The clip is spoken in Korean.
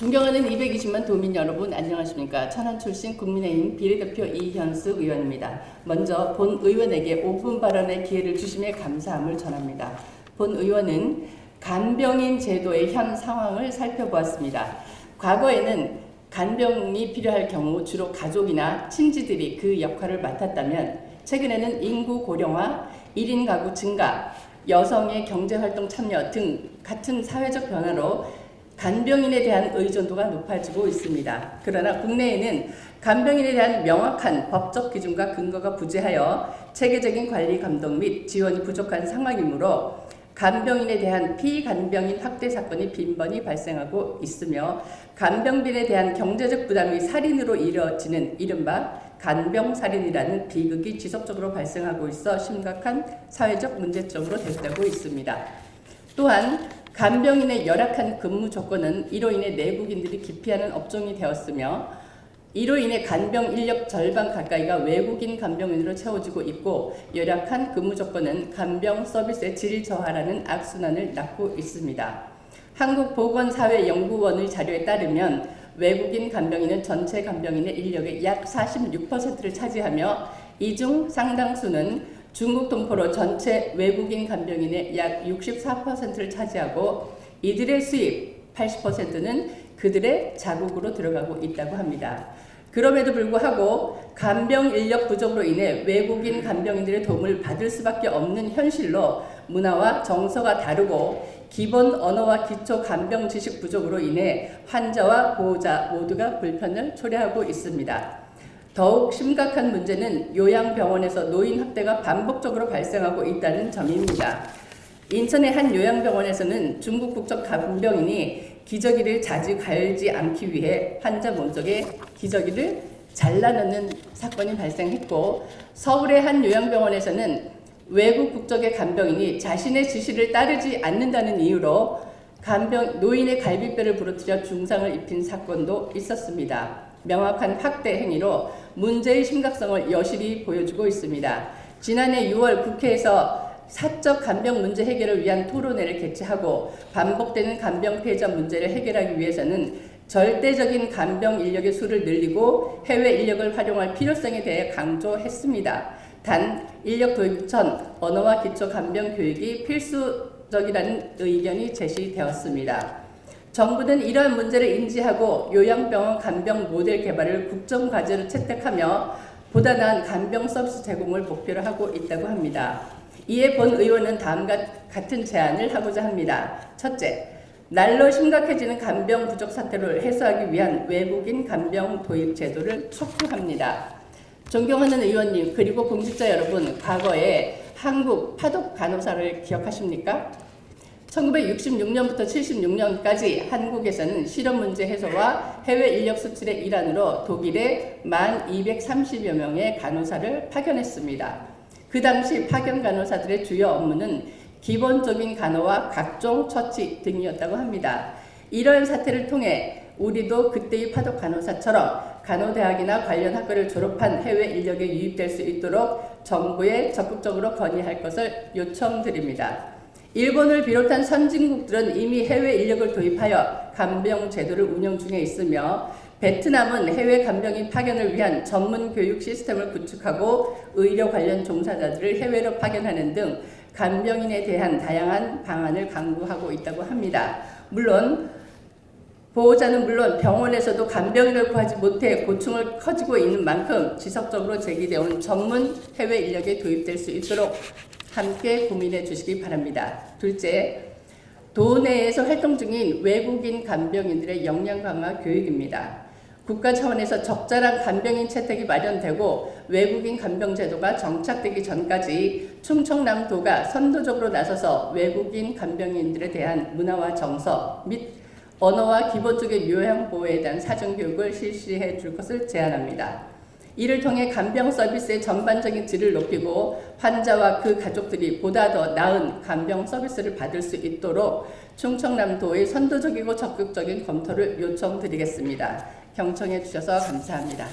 존경하는 220만 도민 여러분, 안녕하십니까. 천안 출신 국민의힘 비례대표 이현수 의원입니다. 먼저 본 의원에게 5분 발언의 기회를 주심에 감사함을 전합니다. 본 의원은 간병인 제도의 현 상황을 살펴보았습니다. 과거에는 간병이 필요할 경우 주로 가족이나 친지들이 그 역할을 맡았다면, 최근에는 인구 고령화, 1인 가구 증가, 여성의 경제활동 참여 등 같은 사회적 변화로 간병인에 대한 의존도가 높아지고 있습니다. 그러나 국내에는 간병인에 대한 명확한 법적 기준과 근거가 부재하여 체계적인 관리 감독 및 지원이 부족한 상황이므로 간병인에 대한 피간병인 학대 사건이 빈번히 발생하고 있으며, 간병빈에 대한 경제적 부담이 살인으로 이뤄지는 이른바 간병살인이라는 비극이 지속적으로 발생하고 있어 심각한 사회적 문제점으로 됐다고 있습니다. 또한 간병인의 열악한 근무 조건은 이로 인해 내국인들이 기피하는 업종이 되었으며, 이로 인해 간병 인력 절반 가까이가 외국인 간병인으로 채워지고 있고, 열악한 근무 조건은 간병 서비스의 질 저하라는 악순환을 낳고 있습니다. 한국보건사회연구원의 자료에 따르면 외국인 간병인은 전체 간병인의 인력의 약 46%를 차지하며, 이 중 상당수는 중국 동포로 전체 외국인 간병인의 약 64%를 차지하고, 이들의 수입 80%는 그들의 자국으로 들어가고 있다고 합니다. 그럼에도 불구하고 간병 인력 부족으로 인해 외국인 간병인들의 도움을 받을 수밖에 없는 현실로, 문화와 정서가 다르고 기본 언어와 기초 간병 지식 부족으로 인해 환자와 보호자 모두가 불편을 초래하고 있습니다. 더욱 심각한 문제는 요양병원에서 노인 학대가 반복적으로 발생하고 있다는 점입니다. 인천의 한 요양병원에서는 중국 국적 간병인이 기저귀를 자주 갈지 않기 위해 환자 몸속에 기저귀를 잘라넣는 사건이 발생했고, 서울의 한 요양병원에서는 외국 국적의 간병인이 자신의 지시를 따르지 않는다는 이유로 노인의 갈비뼈를 부러뜨려 중상을 입힌 사건도 있었습니다. 명확한 학대 행위로 문제의 심각성을 여실히 보여주고 있습니다. 지난해 6월 국회에서 사적 간병 문제 해결을 위한 토론회를 개최하고, 반복되는 간병 피해자 문제를 해결하기 위해서는 절대적인 간병 인력의 수를 늘리고 해외 인력을 활용할 필요성에 대해 강조했습니다. 단, 인력 도입 전 언어와 기초 간병 교육이 필수적이라는 의견이 제시되었습니다. 정부는 이러한 문제를 인지하고 요양병원 간병 모델 개발을 국정과제로 채택하며 보다 나은 간병 서비스 제공을 목표로 하고 있다고 합니다. 이에 본 의원은 다음과 같은 제안을 하고자 합니다. 첫째, 날로 심각해지는 간병 부족 사태를 해소하기 위한 외국인 간병 도입 제도를 촉구합니다. 존경하는 의원님, 그리고 공직자 여러분, 과거에 한국 파독 간호사를 기억하십니까? 1966년부터 76년까지 한국에서는 실업 문제 해소와 해외 인력 수출의 일환으로 독일에 1230여 명의 간호사를 파견했습니다. 그 당시 파견 간호사들의 주요 업무는 기본적인 간호와 각종 처치 등이었다고 합니다. 이러한 사태를 통해 우리도 그때의 파독 간호사처럼 간호대학이나 관련 학과를 졸업한 해외 인력에 유입될 수 있도록 정부에 적극적으로 건의할 것을 요청드립니다. 일본을 비롯한 선진국들은 이미 해외 인력을 도입하여 간병 제도를 운영 중에 있으며, 베트남은 해외 간병인 파견을 위한 전문 교육 시스템을 구축하고 의료 관련 종사자들을 해외로 파견하는 등 간병인에 대한 다양한 방안을 강구하고 있다고 합니다. 보호자는 물론 병원에서도 간병인을 구하지 못해 고충을 커지고 있는 만큼 지속적으로 제기되어 온 전문 해외 인력에 도입될 수 있도록 함께 고민해 주시기 바랍니다. 둘째, 도내에서 활동 중인 외국인 간병인들의 역량 강화 교육입니다. 국가 차원에서 적절한 간병인 채택이 마련되고 외국인 간병 제도가 정착되기 전까지 충청남도가 선도적으로 나서서 외국인 간병인들에 대한 문화와 정서 및 언어와 기본적인 요양 보호에 대한 사전교육을 실시해 줄 것을 제안합니다. 이를 통해 간병 서비스의 전반적인 질을 높이고 환자와 그 가족들이 보다 더 나은 간병 서비스를 받을 수 있도록 충청남도의 선도적이고 적극적인 검토를 요청드리겠습니다. 경청해 주셔서 감사합니다.